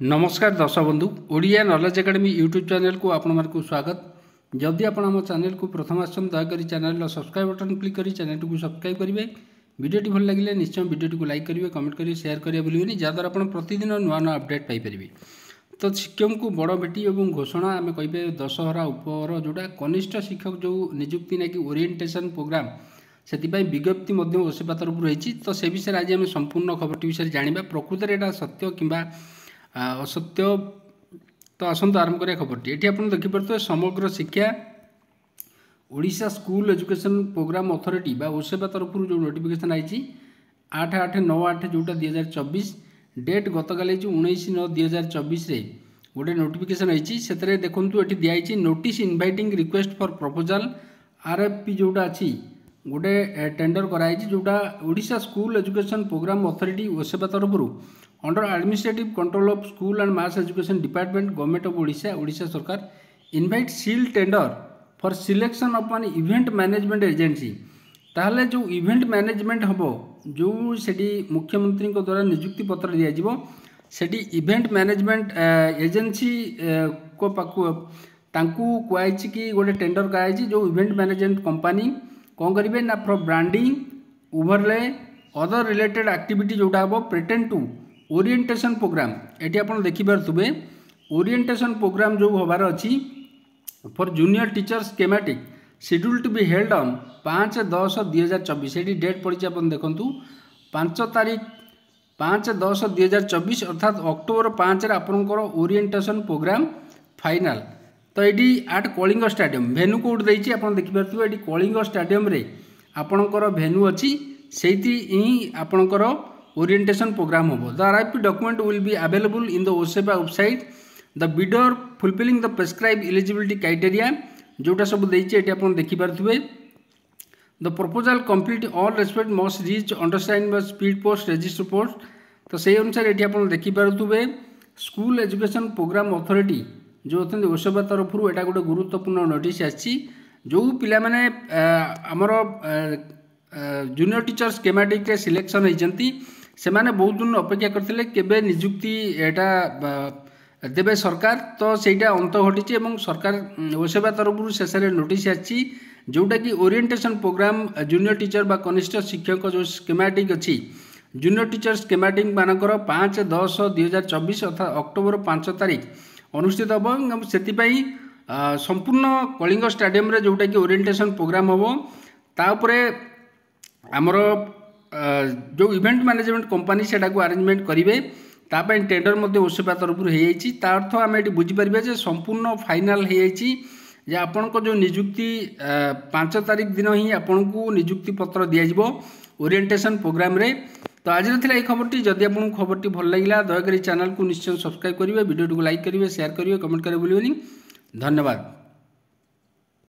नमस्कार दर्शक बंधु Odia knowledge academy YouTube channel को आपण मानक स्वागत। जदि आपण आम चैनल को प्रथम आसन दयाकोरी चैनल सब्सक्राइब बटन क्लिक करी चैनल को सब्सक्राइब करेंगे। वीडियोटी भल लगे निश्चय वीडियोटी को लाइक करेंगे, कमेंट करेंगे, शेयर करेंगे भूलिए जहाँद्वारा आप प्रतिदिन नुआ नुआ अपडेट पाइपर। तो शिक्षक को बड़ भेटी और घोषणा आम कहे दशहरा उपर जोटा कनिष्ठ शिक्षक जो निजुक्ति ना कि ओरिएंटेशन प्रोग्राम से विज्ञप्ति ओसेपा तरफ रही। तो से विषय आज आम संपूर्ण खबर विषय जाना प्रकृत में यहाँ सत्य कि असत्य। तो आसतु आरंभ करिया खबरटी। ये आप देखिपे Samagra Shiksha Odisha school education programme authority बा ओसेपा तरफ जो नोटिफिकेशन आई 8/8/9/8 जोटा 2024 डेट गतकाली 19/9/2024 गोटे नोटिफिकेशन आई से देखूँ ये दिखाई notice inviting request for proposal RFP जोटा अच्छी गोटे टेंडर कराई जोटा Odisha school education programme authority OSEPA तरफ under administrative control of school and mass education department government of Odisha सरकार invite seal tender for selection of an event management agency. ताहले जो event management हम जो सेठी मुख्यमंत्री द्वारा नियुक्ति पत्र दिया सेठी इवेंट मैनेजमेंट एजेंसी को पाखु तांकू कहई कि गोटे टेंडर कराई जो इवेंट मैनेजमेंट कंपनी कौन करेंगे ना for branding overlay other related activity जोटा हम प्रेटेंड टू ओरिएंटेशन प्रोग्राम। ये आप देखिपे ओरिएंटेशन प्रोग्राम जो हबार अच्छी for junior teacher schematic schedule to be held on 5/10/2024 ये डेट पड़ी आप देखूँ 5 तारीख 5/10/2024 अर्थात अक्टोबर 5 आपंकर ओरिएंटेशन प्रोग्राम फाइनाल। तो ये at Kalinga stadium venue code देती आप देखिपे ये कलिंग स्टाडियम आपणकर भेन्यू अच्छी से आपणकर ओरिएंटेशन प्रोग्राम हम। The RFP document will be available in the OSEPA website. The bidder fulfilling the prescribed eligibility criteria जोटा सब देती है आप देखिपे। The proposal complete all respect must reach understand by speed post register post. तो से अनुसार ये आप देखिपे स्कूल एजुकेशन प्रोग्राम अथॉरिटी जो अच्छे ओसेपा तरफ यहाँ गोटे गुरुत्वपूर्ण नोटिस आसी जो पिला माने आमर जूनियर टीचर स्कीमेटिक सिलेक्शन होती से माने बहुत दिन अपेक्षा करते केबे निजुक्ति एटा देवे सरकार। तो सेटा अंत घटी सरकार ओसेपा तरफ शेष नोटिस आसी जोटा कि ओरिएंटेशन प्रोग्राम जूनियर टीचर बा कनिष्ठ शिक्षक जो स्कीमेटिक अच्छी जूनियर टीचर स्कीमेटिक मानकर 5/10/2024 अर्थात अक्टोबर 5 तारीख अनुष्ठित हम से संपूर्ण कलिंग स्टाडियम जोटा कि ओरिएंटेशन प्रोग्राम हम तापर आमर जो इवेंट मैनेजमेंट कंपनी से अरेंजमेंट करेंगे तापाई टेंडर ओसेपा तरफ हो अर्थ आम ये बुझीपर संपूर्ण फाइनाल हो आपण को जो निजुक्ति 5 तारीख दिन ही आपण को निजुक्ति पत्र दिज्व ओरिएंटेशन प्रोग्राम रे। तो आज ये खबरटी जदि आपको खबरटी भल लगा दयाकोरी चैनल को निश्चय सब्सक्राइब करेंगे, वीडियो को लाइक करेंगे, शेयर करेंगे, कमेंट करेंगे भूलिए। धन्यवाद।